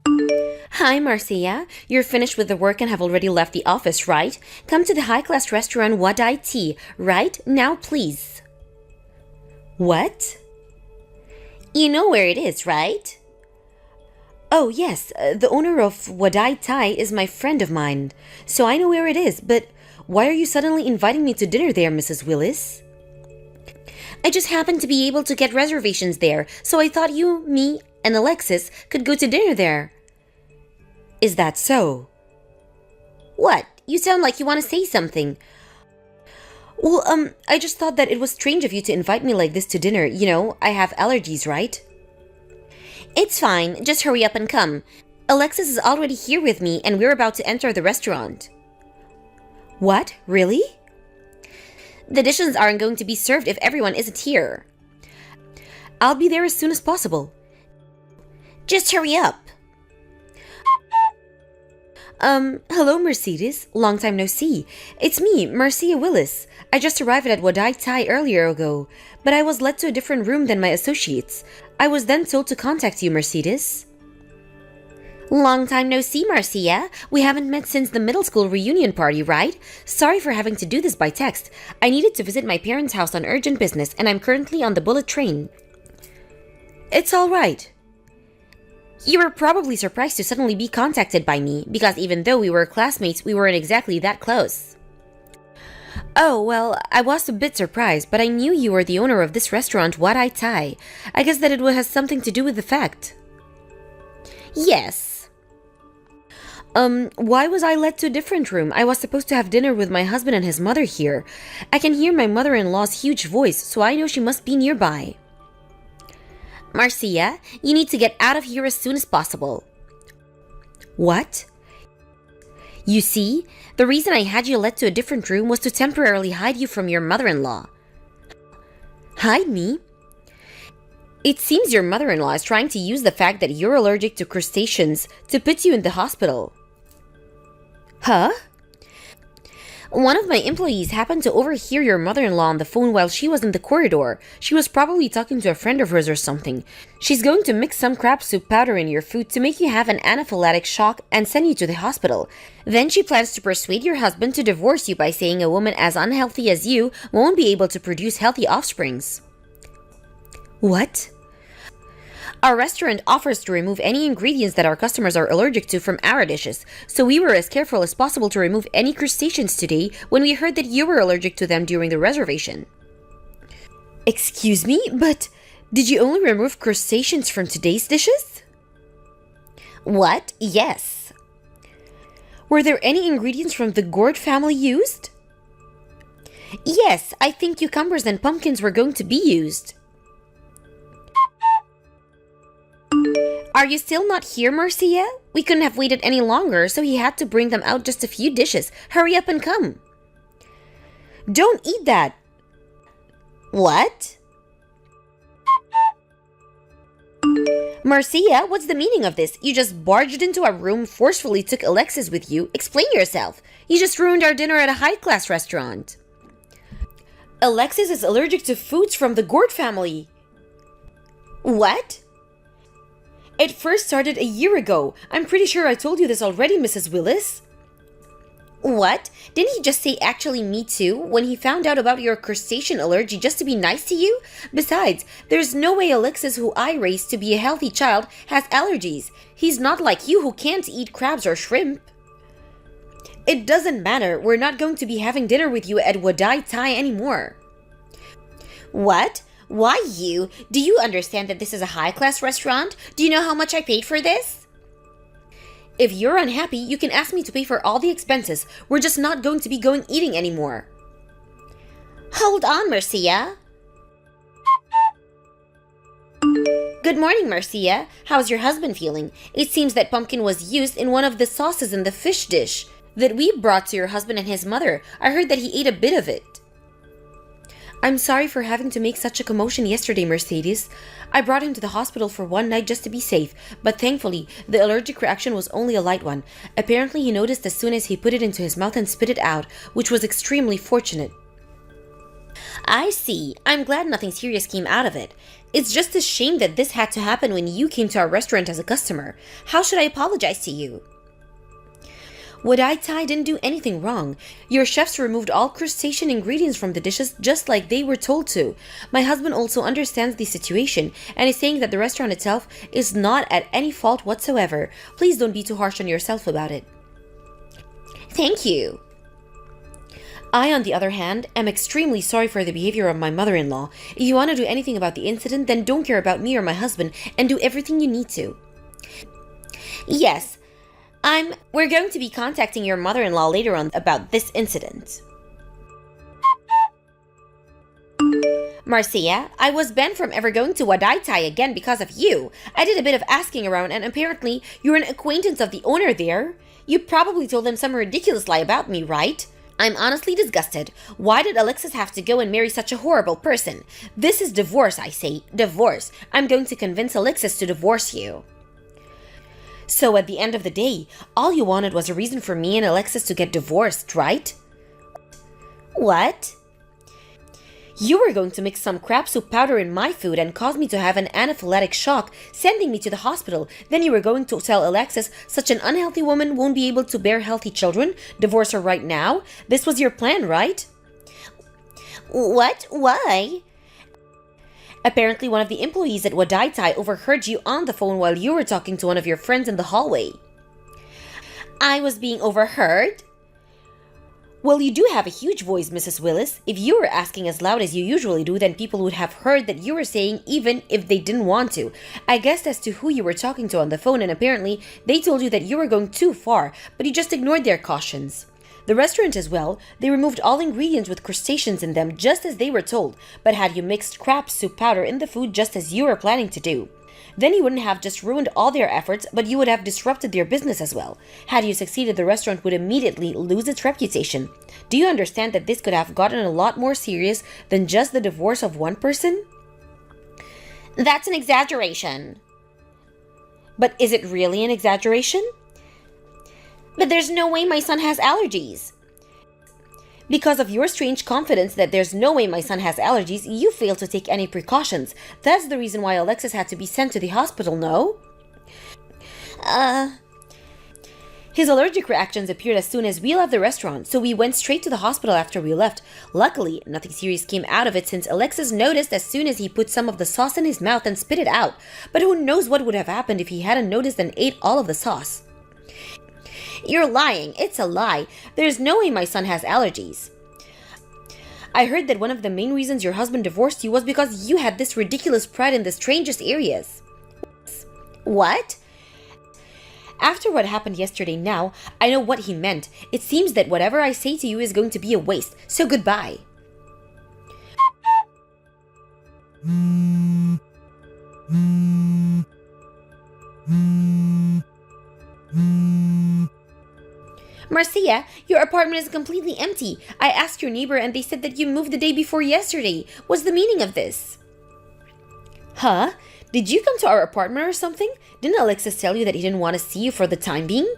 Hi, Marcia. You're finished with the work and have already left the office, right? Come to the high-class restaurant Wadai Tea, right? Now, please. What? You know where it is, right? Oh, yes. The owner of Wadai Thai is my friend of mine, so I know where it is, but why are you suddenly inviting me to dinner there, Mrs. Willis? I just happened to be able to get reservations there, so I thought you, me, and Alexis could go to dinner there. Is that so? What? You sound like you want to say something. Well, I just thought that it was strange of you to invite me like this to dinner. You know, I have allergies, right? It's fine. Just hurry up and come. Alexis is already here with me, and we're about to enter the restaurant. What? Really? The dishes aren't going to be served if everyone isn't here. I'll be there as soon as possible. Just hurry up. Hello, Mercedes. Long time no see. It's me, Marcia Willis. I just arrived at Wadai Thai earlier ago, but I was led to a different room than my associates. I was then told to contact you, Mercedes. Long time no see, Marcia. We haven't met since the middle school reunion party, right? Sorry for having to do this by text. I needed to visit my parents' house on urgent business, and I'm currently on the bullet train. It's all right. You were probably surprised to suddenly be contacted by me, because even though we were classmates, we weren't exactly that close. Oh, well, I was a bit surprised, but I knew you were the owner of this restaurant, Wadai Thai. I guess that it has something to do with the fact. Yes. Why was I led to a different room? I was supposed to have dinner with my husband and his mother here. I can hear my mother-in-law's huge voice, so I know she must be nearby. Marcia, you need to get out of here as soon as possible. What? You see, the reason I had you led to a different room was to temporarily hide you from your mother-in-law. Hide me? It seems your mother-in-law is trying to use the fact that you're allergic to crustaceans to put you in the hospital. Huh? One of my employees happened to overhear your mother-in-law on the phone while she was in the corridor. She was probably talking to a friend of hers or something. She's going to mix some crab soup powder in your food to make you have an anaphylactic shock and send you to the hospital. Then she plans to persuade your husband to divorce you by saying a woman as unhealthy as you won't be able to produce healthy offsprings. What? Our restaurant offers to remove any ingredients that our customers are allergic to from our dishes, so we were as careful as possible to remove any crustaceans today when we heard that you were allergic to them during the reservation. Excuse me, but did you only remove crustaceans from today's dishes? What? Yes. Were there any ingredients from the gourd family used? Yes, I think cucumbers and pumpkins were going to be used. Are you still not here, Marcia? We couldn't have waited any longer, so he had to bring them out just a few dishes. Hurry up and come. Don't eat that. What? Marcia, what's the meaning of this? You just barged into our room, forcefully took Alexis with you. Explain yourself. You just ruined our dinner at a high-class restaurant. Alexis is allergic to foods from the gourd family. What? It first started a year ago. I'm pretty sure I told you this already, Mrs. Willis. What? Didn't he just say actually me too when he found out about your crustacean allergy just to be nice to you? Besides, there's no way Alexis, who I raised to be a healthy child, has allergies. He's not like you who can't eat crabs or shrimp. It doesn't matter. We're not going to be having dinner with you at Wadai Thai anymore. What? Why you? Do you understand that this is a high-class restaurant? Do you know how much I paid for this? If you're unhappy, you can ask me to pay for all the expenses. We're just not going to be going eating anymore. Hold on, Marcia. Good morning, Marcia. How's your husband feeling? It seems that pumpkin was used in one of the sauces in the fish dish that we brought to your husband and his mother. I heard that he ate a bit of it. I'm sorry for having to make such a commotion yesterday, Mercedes. I brought him to the hospital for one night just to be safe, but thankfully, the allergic reaction was only a light one. Apparently, he noticed as soon as he put it into his mouth and spit it out, which was extremely fortunate. I see. I'm glad nothing serious came out of it. It's just a shame that this had to happen when you came to our restaurant as a customer. How should I apologize to you? Wadai didn't do anything wrong. Your chefs removed all crustacean ingredients from the dishes just like they were told to. My husband also understands the situation and is saying that the restaurant itself is not at any fault whatsoever. Please don't be too harsh on yourself about it. Thank you. I, on the other hand, am extremely sorry for the behavior of my mother-in-law. If you want to do anything about the incident, then don't care about me or my husband and do everything you need to. Yes. We're going to be contacting your mother-in-law later on about this incident. Marcia, I was banned from ever going to Wadai again because of you. I did a bit of asking around and apparently you're an acquaintance of the owner there. You probably told them some ridiculous lie about me, right? I'm honestly disgusted. Why did Alexis have to go and marry such a horrible person? This is divorce, I say. Divorce. I'm going to convince Alexis to divorce you. So at the end of the day, all you wanted was a reason for me and Alexis to get divorced, right? What? You were going to mix some crab soup powder in my food and cause me to have an anaphylactic shock, sending me to the hospital. Then you were going to tell Alexis such an unhealthy woman won't be able to bear healthy children, divorce her right now. This was your plan, right? What? Why? Apparently, one of the employees at Wadai overheard you on the phone while you were talking to one of your friends in the hallway. I was being overheard? Well, you do have a huge voice, Mrs. Willis. If you were asking as loud as you usually do, then people would have heard that you were saying even if they didn't want to. I guessed as to who you were talking to on the phone, and apparently they told you that you were going too far, but you just ignored their cautions. The restaurant as well, they removed all ingredients with crustaceans in them just as they were told, but had you mixed crab soup powder in the food just as you were planning to do. Then you wouldn't have just ruined all their efforts, but you would have disrupted their business as well. Had you succeeded, the restaurant would immediately lose its reputation. Do you understand that this could have gotten a lot more serious than just the divorce of one person? That's an exaggeration. But is it really an exaggeration? But there's no way my son has allergies. Because of your strange confidence that there's no way my son has allergies, you failed to take any precautions. That's the reason why Alexis had to be sent to the hospital, no? His allergic reactions appeared as soon as we left the restaurant, so we went straight to the hospital after we left. Luckily, nothing serious came out of it since Alexis noticed as soon as he put some of the sauce in his mouth and spit it out. But who knows what would have happened if he hadn't noticed and ate all of the sauce. You're lying. It's a lie. There's no way my son has allergies. I heard that one of the main reasons your husband divorced you was because you had this ridiculous pride in the strangest areas. What? After what happened yesterday now, I know what he meant. It seems that whatever I say to you is going to be a waste, so goodbye. Marcia, your apartment is completely empty. I asked your neighbor and they said that you moved the day before yesterday. What's the meaning of this? Huh? Did you come to our apartment or something? Didn't Alexis tell you that he didn't want to see you for the time being?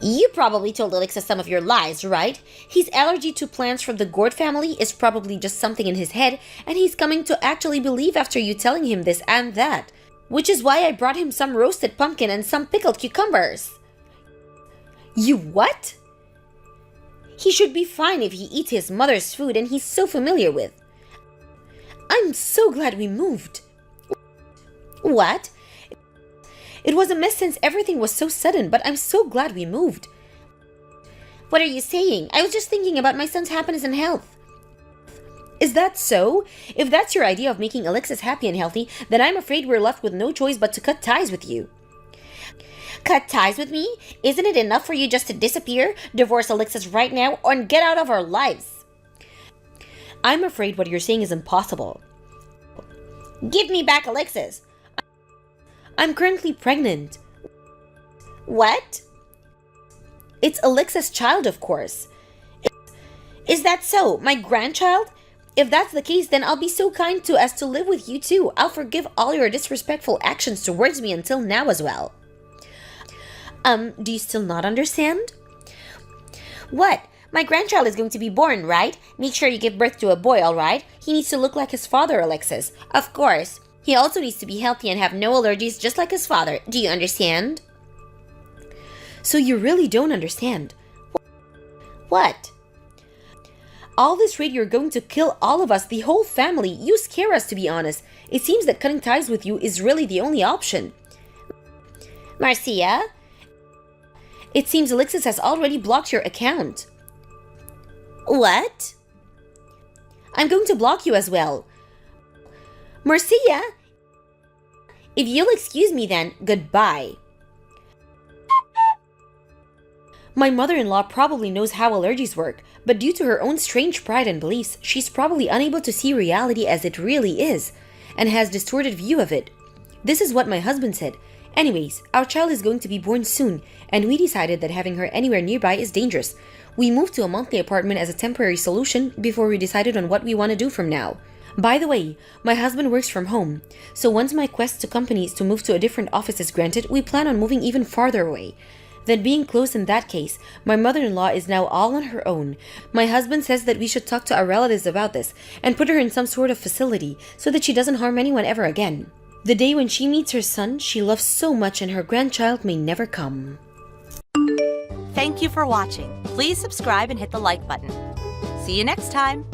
You probably told Alexis some of your lies, right? His allergy to plants from the gourd family is probably just something in his head, and he's coming to actually believe after you telling him this and that. Which is why I brought him some roasted pumpkin and some pickled cucumbers. You what? He should be fine if he eats his mother's food and he's so familiar with. I'm so glad we moved. What? It was a mess since everything was so sudden, but I'm so glad we moved. What are you saying? I was just thinking about my son's happiness and health. Is that so? If that's your idea of making Alexis happy and healthy, then I'm afraid we're left with no choice but to cut ties with you. Cut ties with me? Isn't it enough for you just to disappear, divorce Alexis right now, or get out of our lives? I'm afraid what you're saying is impossible. Give me back Alexis. I'm currently pregnant. What? It's Alexis' child, of course. Is that so? My grandchild? If that's the case, then I'll be so kind as to live with you too. I'll forgive all your disrespectful actions towards me until now as well. Do you still not understand? What? My grandchild is going to be born, right? Make sure you give birth to a boy, alright? He needs to look like his father, Alexis. Of course. He also needs to be healthy and have no allergies just like his father. Do you understand? So you really don't understand. What? All this rate, you're going to kill all of us, the whole family. You scare us, to be honest. It seems that cutting ties with you is really the only option. Marcia? It seems Alexis has already blocked your account. What? I'm going to block you as well. Marcia? If you'll excuse me then, goodbye. My mother-in-law probably knows how allergies work, but due to her own strange pride and beliefs, she's probably unable to see reality as it really is, and has distorted view of it. This is what my husband said. Anyways, our child is going to be born soon, and we decided that having her anywhere nearby is dangerous. We moved to a monthly apartment as a temporary solution before we decided on what we want to do from now. By the way, my husband works from home, so once my quest to companies to move to a different office is granted, we plan on moving even farther away. Then being close in that case, my mother-in-law is now all on her own. My husband says that we should talk to our relatives about this and put her in some sort of facility so that she doesn't harm anyone ever again. The day when she meets her son, she loves so much and her grandchild may never come. Thank you for watching. Please subscribe and hit the like button. See you next time.